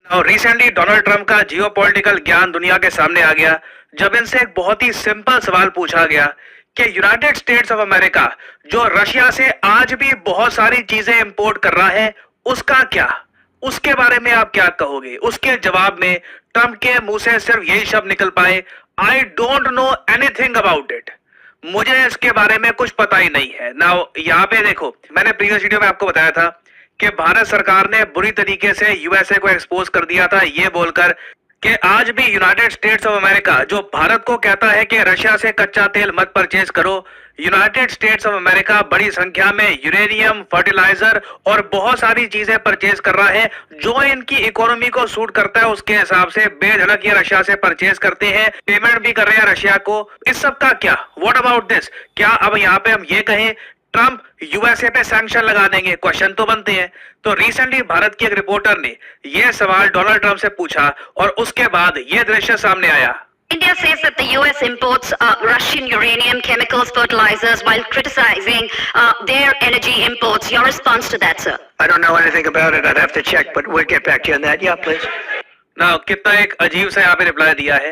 और recently Donald Trump का geopolitical ज्ञान दुनिया के सामने आ गया जब इनसे एक बहुत ही सिंपल सवाल पूछा गया कि यूनाइटेड स्टेट्स ऑफ अमेरिका जो रशिया से आज भी बहुत सारी चीजें इंपोर्ट कर रहा है उसका क्या, उसके बारे में आप क्या कहोगे। उसके जवाब में ट्रंप के मुंह से सिर्फ यही शब्द निकल पाए, I don't know anything about it, मुझे इसके बारे में कुछ पता ही नहीं है। नाउ यहाँ पे देखो, मैंने प्रीवियस वीडियो में आपको बताया था कि भारत सरकार ने बुरी तरीके से यूएसए को एक्सपोज कर दिया था ये बोलकर कि आज भी यूनाइटेड स्टेट्स ऑफ अमेरिका जो भारत को कहता है कि रशिया से कच्चा तेल मत परचेज करो, यूनाइटेड स्टेट्स ऑफ अमेरिका बड़ी संख्या में यूरेनियम, फर्टिलाइजर और बहुत सारी चीजें परचेज कर रहा है जो इनकी इकोनॉमी को सूट करता है। उसके हिसाब से बेधड़क ये रशिया से परचेज करते हैं, पेमेंट भी कर रहे हैं रशिया को। इस सब का क्या, व्हाट अबाउट दिस, क्या अब यहाँ पे हम ये कहें ट्रंप यूएसए पे सैंक्शन लगा देंगे? क्वेश्चन तो बनते हैं। तो रिसेंटली भारत की एक रिपोर्टर ने यह सवाल डोनाल्ड ट्रंप से पूछा और उसके बाद यह दृश्य सामने आया। India says that the US imports Russian uranium, chemicals, fertilizers while criticizing their energy imports. Your response to that, sir? I don't know anything about it. I'd have to check, but we'll get back to you on that. Yeah, please. Now, कितना एक अजीब सा यहाँ पे reply दिया है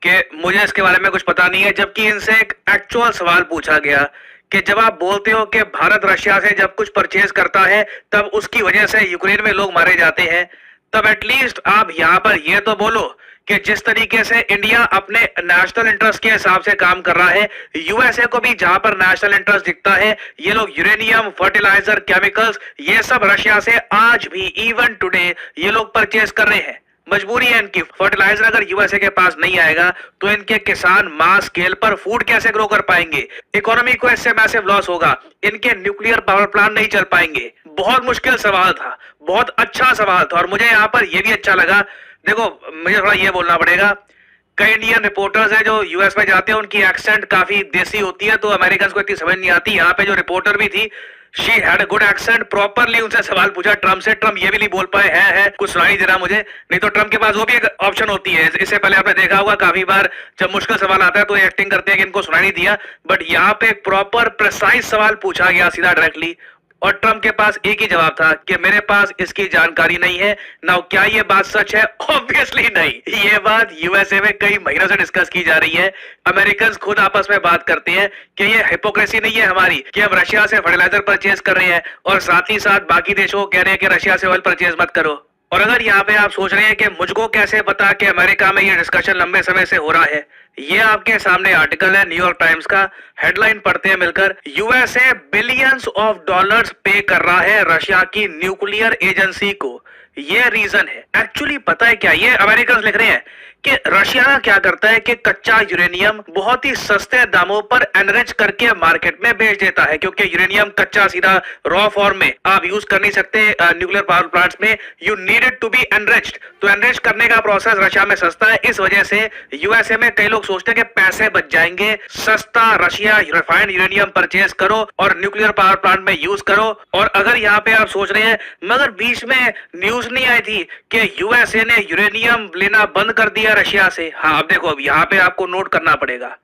कि मुझे इसके बारे में कुछ पता नहीं है, जबकि इनसे एक एक्चुअल सवाल पूछा गया कि जब आप बोलते हो कि भारत रशिया से जब कुछ परचेज करता है तब उसकी वजह से यूक्रेन में लोग मारे जाते हैं, तब एटलीस्ट आप यहाँ पर ये तो बोलो कि जिस तरीके से इंडिया अपने नेशनल इंटरेस्ट के हिसाब से काम कर रहा है, यूएसए को भी जहां पर नेशनल इंटरेस्ट दिखता है, ये लोग यूरेनियम, फर्टिलाइजर, केमिकल्स ये सब रशिया से आज भी इवन टुडे ये लोग परचेज कर रहे हैं। मजबूरी है इनकी। फर्टिलाइजर अगर यूएसए के पास नहीं आएगा तो इनके किसान मास स्केल पर फूड कैसे ग्रो कर पाएंगे, इकोनॉमी को इससे मैसिव लॉस होगा, इनके न्यूक्लियर पावर प्लांट नहीं चल पाएंगे। बहुत मुश्किल सवाल था, बहुत अच्छा सवाल था और मुझे यहाँ पर यह भी अच्छा लगा। देखो, मुझे थोड़ा ये बोलना पड़ेगा, कई इंडियन रिपोर्टर्स हैं जो यूएस में जाते हैं, उनकी एक्सेंट काफी देसी होती है तो अमेरिकन को इतनी समझ नहीं आती। यहाँ पे जो रिपोर्टर भी थी, she had a good accent, properly उनसे सवाल पूछा ट्रम्प से। ट्रम्प ये भी नहीं बोल पाए है कुछ सुनाई नहीं दे रहा मुझे, नहीं तो ट्रम्प के पास वो भी एक ऑप्शन होती है। इससे पहले आपने देखा होगा काफी बार जब मुश्किल सवाल आता है तो एक्टिंग करते हैं कि इनको सुनाई नहीं दिया, बट यहाँ पे प्रॉपर प्रिसाइज सवाल पूछा गया सीधा डायरेक्टली और ट्रम्प के पास एक ही जवाब था कि मेरे पास इसकी जानकारी नहीं है। नाउ क्या ये बात सच है? ऑब्वियसली नहीं। ये बात यूएसए में कई महीनों से डिस्कस की जा रही है। अमेरिकन खुद आपस में बात करते हैं कि ये हिपोक्रेसी नहीं है हमारी कि हम रशिया से फर्टिलाइजर परचेज कर रहे हैं और साथ ही साथ बाकी देशों को कह रहे हैं कि रशिया से ऑयल परचेज मत करो। और अगर यहाँ पे आप सोच रहे हैं कि मुझको कैसे पता कि अमेरिका में ये डिस्कशन लंबे समय से हो रहा है, ये आपके सामने आर्टिकल है न्यूयॉर्क टाइम्स का, हेडलाइन पढ़ते हैं मिलकर। यूएसए बिलियंस ऑफ डॉलर्स पे कर रहा है रशिया की न्यूक्लियर एजेंसी को, ये रीजन है। एक्चुअली पता है क्या, ये अमेरिकन लिख रहे हैं कि रशिया क्या करता है कि कच्चा यूरेनियम बहुत ही सस्ते दामों पर एनरिच करके मार्केट में बेच देता है, क्योंकि यूरेनियम कच्चा सीधा रॉ फॉर्म में आप यूज कर नहीं सकते न्यूक्लियर पावर प्लांट्स में, you need it to be enriched. तो एनरिच करने का प्रोसेस रशिया में सस्ता है, इस वजह से यूएसए में कई लोग सोचते हैं कि पैसे बच जाएंगे, सस्ता रशिया रिफाइंड यूरेनियम परचेज करो और न्यूक्लियर पावर प्लांट में यूज करो। और अगर यहाँ पे आप सोच रहे हैं मगर बीच में न्यूज नहीं आई थी कि यूएसए ने यूरेनियम लेना बंद कर दिया रशिया से। हाँ, अब देखो, अब यहाँ पे आपको नोट करना पड़ेगा,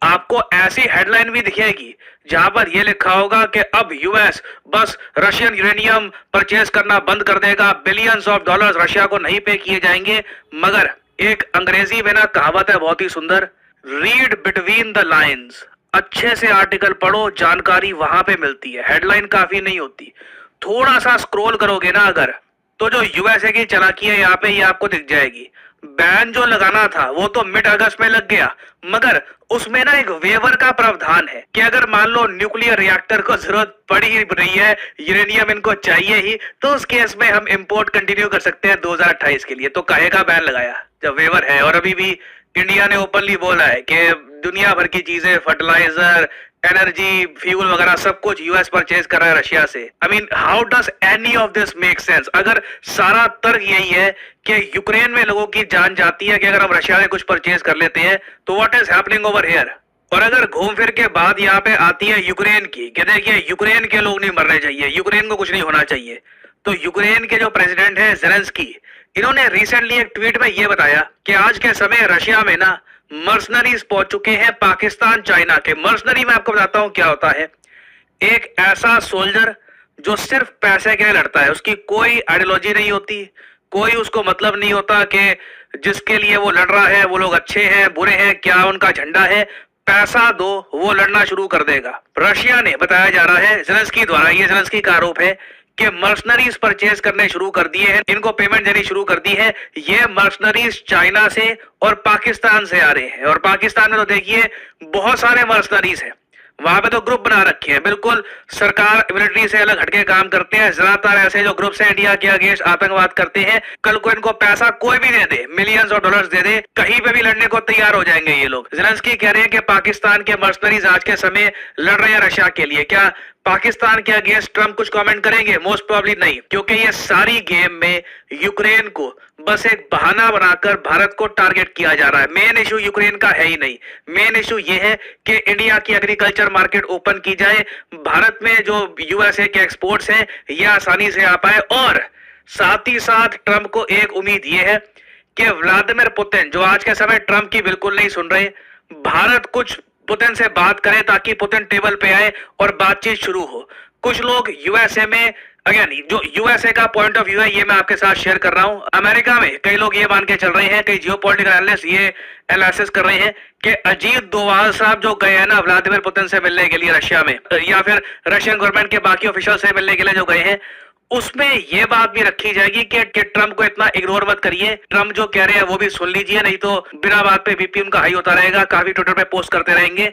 आपको ऐसी हेडलाइन भी दिखेगी जहां पर यह लिखा होगा कि अब यूएस बस रशियन यूरेनियम परचेज करना बंद कर देगा, बिलियंस ऑफ डॉलर्स रशिया को नहीं पे किए जाएंगे। मगर एक अंग्रेजी में ना कहावत है बहुत ही सुंदर, रीड बिटवीन द लाइन्स, अच्छे से आर्टिकल पढ़ो, जानकारी वहां पे मिलती है, हेडलाइन काफी नहीं होती। थोड़ा सा स्क्रॉल करोगे ना अगर, तो जो यूएसए की चालाकी है यहाँ पे ये आपको दिख जाएगी। बैन जो लगाना था वो तो मिड अगस्त में लग गया, मगर उसमें ना एक वेवर का प्रावधान है कि अगर मान लो न्यूक्लियर रिएक्टर को जरूरत पड़ ही रही है, यूरेनियम इनको चाहिए ही, तो उस केस में हम इंपोर्ट कंटिन्यू कर सकते हैं 2028 के लिए। तो काहे का बैन लगाया जब वेवर है। और अभी भी इंडिया ने ओपनली बोला है कि दुनिया भर की चीजें, फर्टिलाइजर, एनर्जी, फ्यूल वगैरह सब कुछ यूएस परचेज कर रहा है रशिया से। I mean, how does any of this make sense? अगर सारा तर्क यही है कि यूक्रेन में लोगों की जान जाती है कि अगर हम रशिया से कुछ परचेज कर लेते हैं, तो what is happening over here? और अगर घूम फिर के बाद यहाँ पे आती है यूक्रेन की कि देखिए यूक्रेन के लोग नहीं मरने चाहिए, यूक्रेन को कुछ नहीं होना चाहिए, तो यूक्रेन के जो प्रेसिडेंट है ज़ेलेंस्की, इन्होंने रिसेंटली एक ट्वीट में ये बताया कि आज के समय रशिया में ना मर्सनरीज पहुंच चुके हैं पाकिस्तान, चाइना के। मर्सनरी में आपको बताता हूं क्या होता है, एक ऐसा सोल्जर जो सिर्फ पैसे के लिए लड़ता है, उसकी कोई आइडियोलॉजी नहीं होती, कोई उसको मतलब नहीं होता कि जिसके लिए वो लड़ रहा है वो लोग अच्छे हैं बुरे हैं, क्या उनका झंडा है, पैसा दो वो लड़ना शुरू कर देगा। रशिया ने बताया जा रहा है ज़ेलेंस्की द्वारा, ये ज़ेलेंस्की का आरोप है कि मर्सनरीज परचेज करने शुरू कर दिए हैं, इनको पेमेंट देनी शुरू कर दी है। ये मर्सनरीज चाइना से और पाकिस्तान से आ रहे हैं, और पाकिस्तान में तो देखिए बहुत सारे मर्सनरीज हैं, वहां पे तो ग्रुप बना रखे हैं, बिल्कुल सरकार मिलिट्री से अलग हटके काम करते हैं। ज्यादातर ऐसे जो ग्रुप्स हैं इंडिया के अगेंस्ट आतंकवाद करते हैं, कल को इनको पैसा कोई भी दे दे, मिलियंस ऑफ डॉलर्स दे दे, कहीं पे भी लड़ने को तैयार हो जाएंगे ये लोग। ज़ेलेंस्की कह रहे हैं कि पाकिस्तान के मर्सनरीज आज के समय लड़ रहे हैं रशिया के लिए। क्या पाकिस्तान के अगेंस्ट ट्रंप कुछ कमेंट करेंगे? मोस्ट प्रोबेबली नहीं, क्योंकि ये सारी गेम में यूक्रेन को बस एक बहाना बनाकर भारत को टारगेट किया जा रहा है। मेन इशू यूक्रेन का है ही नहीं, मेन इशू ये है कि इंडिया की एग्रीकल्चर मार्केट ओपन की जाए, भारत में जो यूएसए के एक्सपोर्ट्स हैं ये आसानी से आ पाए। और साथ ही साथ ट्रंप को एक उम्मीद ये है कि व्लादिमीर पुतिन, जो आज के समय ट्रंप की बिल्कुल नहीं सुन रहे, भारत कुछ पुतिन से बात करे ताकि पुतिन टेबल पे आए और बातचीत शुरू हो। कुछ लोग यूएसए में, अगेन जो यूएसए का पॉइंट ऑफ व्यू है ये मैं आपके साथ शेयर कर रहा हूं। अमेरिका में कई लोग ये मान के चल रहे हैं, कई जियोपॉलिटिकल एनालिस्ट ये एनालिसिस कर रहे हैं कि अजीत डोवाल साहब जो गए हैं ना व्लादिमीर पुतिन से मिलने के लिए रशिया में, या फिर रशियन गवर्नमेंट के बाकी ऑफिशियल से मिलने के लिए जो गए हैं, उसमें ये बात भी रखी जाएगी कि ट्रंप को इतना इग्नोर मत करिए, ट्रंप जो कह रहे हैं वो भी सुन लीजिए, नहीं तो बिना बात पे बीपी उनका हाई होता रहेगा, काफी ट्विटर पे पोस्ट करते रहेंगे।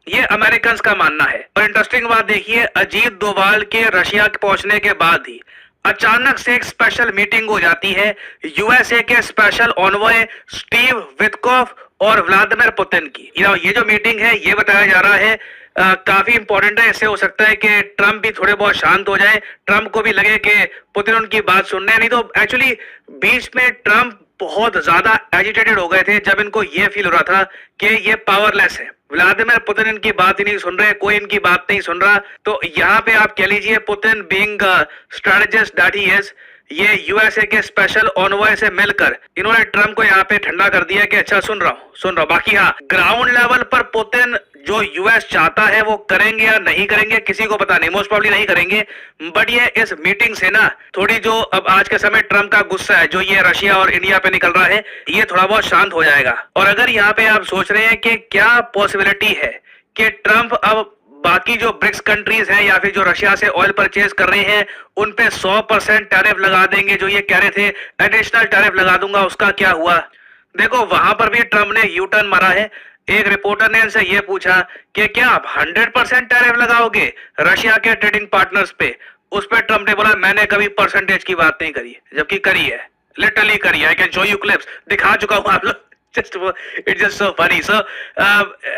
ये अमेरिकन का मानना है। और इंटरेस्टिंग बात देखिए, अजीत डोवाल के रशिया पहुंचने के बाद ही अचानक से एक स्पेशल मीटिंग हो जाती है यूएसए के स्पेशल ऑनवॉय स्टीव विटकॉफ और व्लादिमीर पुतिन की। ये जो मीटिंग है ये बताया जा रहा है काफी इंपॉर्टेंट है। इससे हो सकता है कि ट्रंप भी थोड़े बहुत शांत हो जाए, ट्रंप को भी लगे कि पुतिन उनकी बात सुन रहे हैं। नहीं तो एक्चुअली बीच में ट्रंप बहुत ज्यादा एजिटेटेड हो गए थे जब इनको ये फील हो रहा था कि ये पावरलेस है, व्लादिमीर पुतिन इनकी बात ही नहीं सुन रहे, कोई इनकी बात नहीं सुन रहा। तो यहाँ पे आप कह लीजिए Putin being strategist that he is, ये यूएसए के स्पेशल ऑनवॉय से मिलकर इन्होंने ट्रंप को यहाँ पे ठंडा कर दिया कि अच्छा सुन रहा हूँ। बाकी हाँ, ग्राउंड लेवल पर पुतिन जो यूएस चाहता है वो करेंगे या नहीं करेंगे किसी को पता नहीं, मोस्ट प्रोबेबली नहीं करेंगे। बट ये इस मीटिंग से ना थोड़ी जो अब आज के समय ट्रंप का गुस्सा है जो ये रशिया और इंडिया पे निकल रहा है, ये थोड़ा बहुत शांत हो जाएगा। और अगर यहाँ पे आप सोच रहे हैं कि क्या पॉसिबिलिटी है कि ट्रंप अब बाकी जो ब्रिक्स कंट्रीज हैं या फिर जो रशिया से ऑयल परचेज कर रहे हैं उन पे 100% टैरिफ लगा देंगे, जो ये कह रहे थे एडिशनल टैरिफ लगा दूंगा, उसका क्या हुआ? देखो वहां पर भी ट्रंप ने यू टर्न मारा है। एक रिपोर्टर ने इनसे ये पूछा कि क्या आप 100% टैरिफ लगाओगे रशिया के ट्रेडिंग पार्टनर्स पे? उस पर ट्रंप ने बोला मैंने कभी परसेंटेज की बात नहीं करी, जबकि करी है, लिटरली करी है। I can show you clips, दिखा चुका हूं आप लोग। It's just so funny. So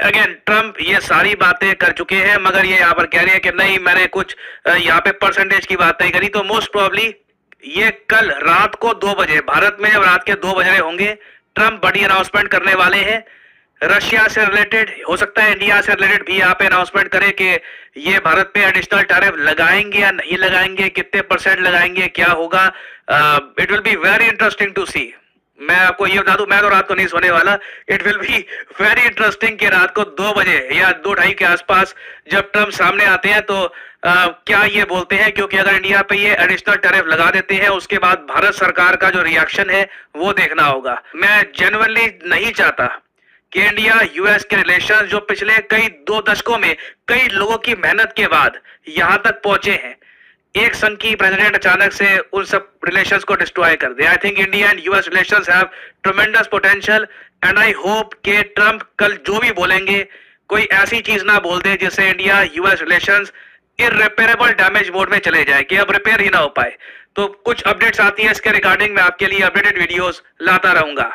again, Trump ये सारी बातें कर चुके हैं, मगर ये यहाँ पर कह रहे हैं कि नहीं मैंने कुछ यहाँ पे परसेंटेज की बात नहीं करी। तो मोस्ट प्रोबेबली ये कल रात को 2 बजे, भारत में जब रात के 2 बज रहे होंगे, ट्रंप बड़ी अनाउंसमेंट करने वाले हैं रशिया से रिलेटेड। हो सकता है इंडिया से रिलेटेड भी यहाँ पे अनाउंसमेंट करे कि ये भारत पे एडिशनल टैरिफ लगाएंगे या नहीं लगाएंगे, कितने % लगाएंगे, क्या होगा। It will be very interesting to see. मैं आपको ये बता दूं, मैं तो रात को नहीं सोने वाला। It will be very interesting कि रात को 2 बजे या 2-2:30 के आसपास जब ट्रंप सामने आते हैं तो क्या ये बोलते हैं, क्योंकि अगर इंडिया पे ये एडिशनल टैरिफ लगा देते हैं उसके बाद भारत सरकार का जो रिएक्शन है वो देखना होगा। मैं जेन्युइनली नहीं चाहता कि इंडिया यूएस के रिलेशन जो पिछले कई 2 दशकों में कई लोगों की मेहनत के बाद यहां तक पहुंचे हैं, एक संघ की प्रेसिडेंट अचानक से उन सब रिलेशंस को डिस्ट्रॉय कर दे। I think India and US relations have tremendous potential and I hope कि ट्रंप कल जो भी बोलेंगे कोई ऐसी चीज ना बोल दे जिससे India US relations irreparable damage mode में चले जाए कि अब रिपेयर ही ना हो पाए। तो कुछ अपडेट्स आती है इसके रिगार्डिंग मैं आपके लिए अपडेटेड वीडियोस लाता रहूंगा।